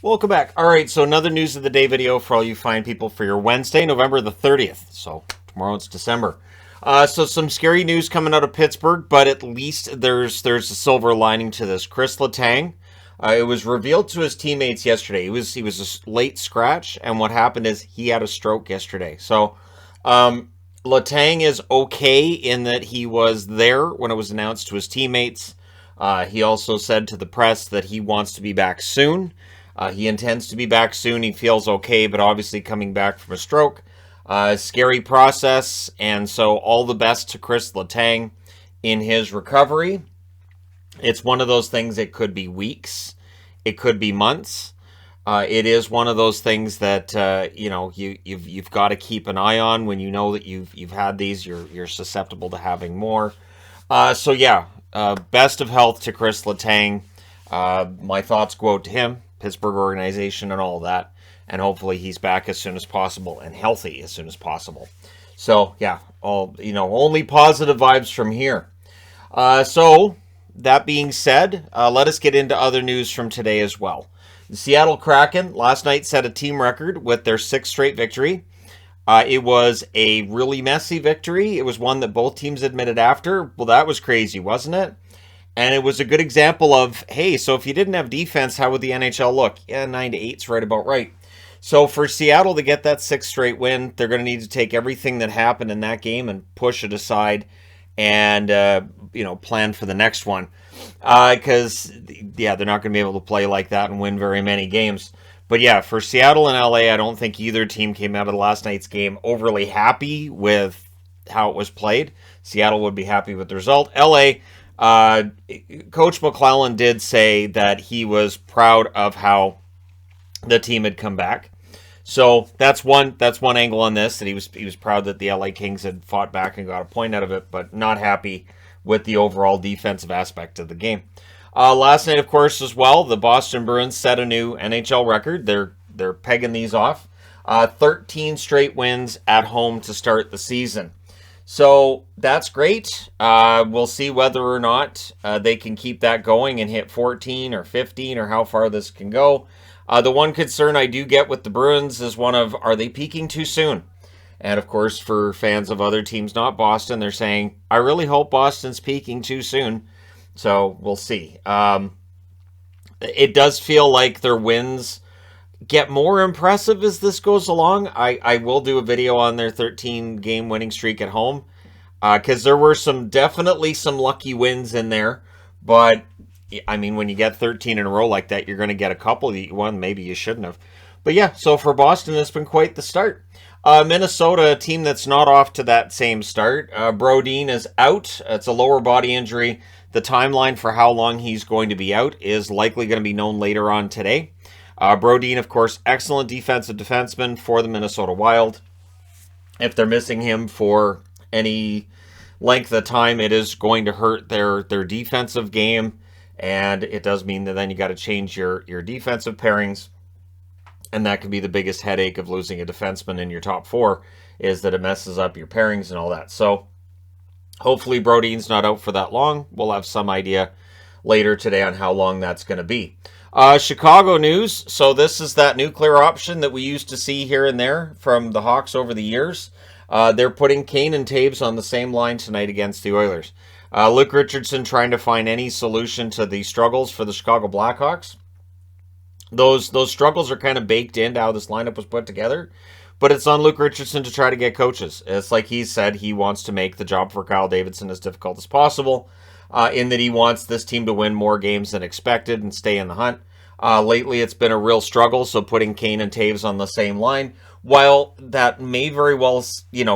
Welcome back. All right, so another news of the day video for all you fine people for your Wednesday, November the 30th. So tomorrow it's December. So some scary news coming out of Pittsburgh, but at least there's a silver lining to this. Chris Letang, it was revealed to his teammates yesterday. He was a late scratch, and what happened is he had a stroke yesterday. So Letang is okay in that he was there when it was announced to his teammates. He also said to the press that he wants to be back soon. He intends to be back soon. He feels okay, but obviously coming back from a stroke. Scary process, and so all the best to Chris Letang in his recovery. It's one of those things, it could be weeks. It could be months. It is one of those things that you've got to keep an eye on when you know that you've had these. You're susceptible to having more. Best of health to Chris Letang. My thoughts go out to him, Pittsburgh organization, and all of that. And hopefully he's back as soon as possible and healthy as soon as possible. So yeah, only positive vibes from here. So that being said, let us get into other news from today as well. The Seattle Kraken last night set a team record with their 6th straight victory. It was a really messy victory. It was one that both teams admitted after. Well, that was crazy, wasn't it? And it was a good example of, hey, so if you didn't have defense, how would the NHL look? Yeah, 9-8 is right about right. So for Seattle to get that 6th straight win, they're going to need to take everything that happened in that game and push it aside and, plan for the next one. Because, they're not going to be able to play like that and win very many games. But yeah, for Seattle and LA, I don't think either team came out of last night's game overly happy with how it was played. Seattle would be happy with the result. LA... Coach McClellan did say that he was proud of how the team had come back. So that's one angle on this, that he was proud that the LA Kings had fought back and got a point out of it, but not happy with the overall defensive aspect of the game. Last night, of course, as well, the Boston Bruins set a new NHL record. They're pegging these off. 13 straight wins at home to start the season. So that's great. We'll see whether or not they can keep that going and hit 14 or 15 or how far this can go. The one concern I do get with the Bruins is are they peaking too soon? And of course, for fans of other teams, not Boston, they're saying, I really hope Boston's peaking too soon. So we'll see. It does feel like their wins get more impressive as this goes along. I will do a video on their 13-game winning streak at home, because there were definitely some lucky wins in there. But, I mean, when you get 13 in a row like that, you're going to get a couple that you won. Maybe you shouldn't have. But yeah, so for Boston, it's been quite the start. Minnesota, a team that's not off to that same start. Brodin is out. It's a lower body injury. The timeline for how long he's going to be out is likely going to be known later on today. Brodin, of course, excellent defensive defenseman for the Minnesota Wild. If they're missing him for any length of time, it is going to hurt their defensive game, and it does mean that then you got to change your defensive pairings, and that could be the biggest headache of losing a defenseman in your top 4, is that it messes up your pairings and all that. So hopefully Brodin's not out for that long. We'll have some idea later today on how long that's going to be. Chicago news. So this is that nuclear option that we used to see here and there from the Hawks over the years. They're putting Kane and Taves on the same line tonight against the Oilers. Luke Richardson trying to find any solution to the struggles for the Chicago Blackhawks. Those struggles are kind of baked into how this lineup was put together. But it's on Luke Richardson to try to get coaches. It's like he said, he wants to make the job for Kyle Davidson as difficult as possible. In that he wants this team to win more games than expected and stay in the hunt. Lately, it's been a real struggle, so putting Kane and Taves on the same line, while that may very well,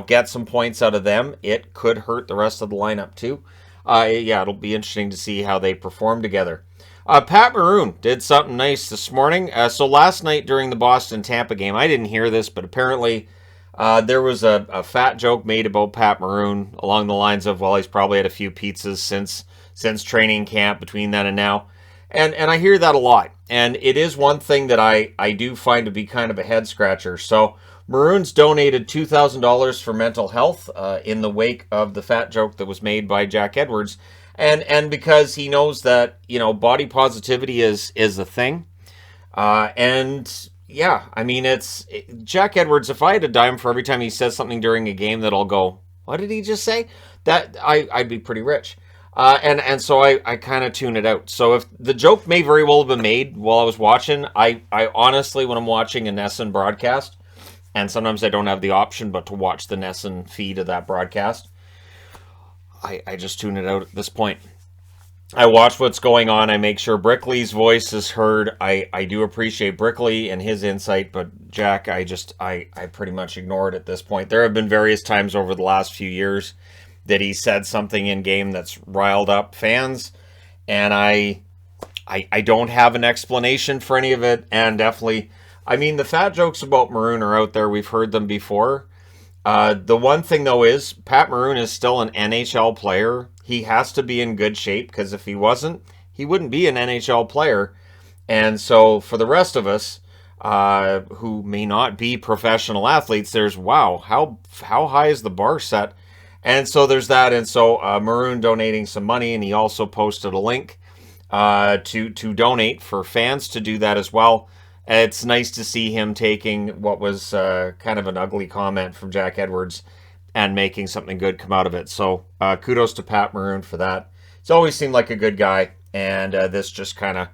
get some points out of them, it could hurt the rest of the lineup too. It'll be interesting to see how they perform together. Pat Maroon did something nice this morning. So last night during the Boston-Tampa game, I didn't hear this, but apparently there was a fat joke made about Pat Maroon along the lines of, well, he's probably had a few pizzas since training camp between then and now. And I hear that a lot. And it is one thing that I do find to be kind of a head scratcher. So Maroon's donated $2,000 for mental health in the wake of the fat joke that was made by Jack Edwards. And because he knows that, body positivity is a thing. And yeah, I mean, Jack Edwards. If I had a dime for every time he says something during a game that I'll go, what did he just say? I'd be pretty rich. And so I kind of tune it out. So if the joke may very well have been made while I was watching, I honestly, when I'm watching a NESN broadcast, and sometimes I don't have the option but to watch the NESN feed of that broadcast, I just tune it out at this point. I watch what's going on. I make sure Brickley's voice is heard. I do appreciate Brickley and his insight, but Jack, I pretty much ignore it at this point. There have been various times over the last few years that he said something in game that's riled up fans, and I don't have an explanation for any of it. And definitely, I mean, the fat jokes about Maroon are out there. We've heard them before. The one thing, though, is Pat Maroon is still an NHL player. He has to be in good shape, because if he wasn't, he wouldn't be an NHL player. And so for the rest of us who may not be professional athletes, there's, wow, how high is the bar set? And so there's that. And so Maroon donating some money, and he also posted a link to donate for fans to do that as well. It's nice to see him taking what was kind of an ugly comment from Jack Edwards and making something good come out of it. So kudos to Pat Maroon for that. He's always seemed like a good guy, and this just kind of,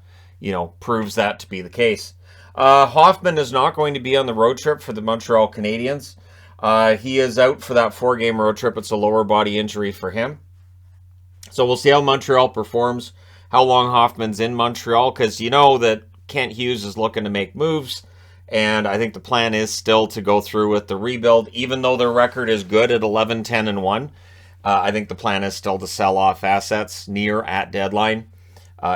proves that to be the case. Hoffman is not going to be on the road trip for the Montreal Canadiens. He is out for that 4-game road trip. It's a lower body injury for him. So we'll see how Montreal performs, how long Hoffman's in Montreal, because you know that Kent Hughes is looking to make moves, and I think the plan is still to go through with the rebuild, even though their record is good at 11-10-1. I think the plan is still to sell off assets at deadline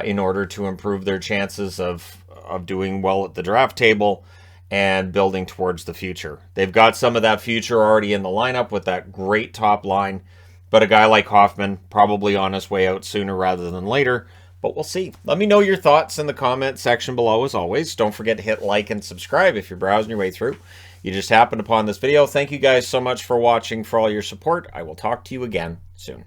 in order to improve their chances of doing well at the draft table and building towards the future. They've got some of that future already in the lineup with that great top line, but a guy like Hoffman probably on his way out sooner rather than later. But we'll see. Let me know your thoughts in the comment section below, as always. Don't forget to hit like and subscribe if you're browsing your way through. You just happened upon this video. Thank you guys so much for watching, for all your support. I will talk to you again soon.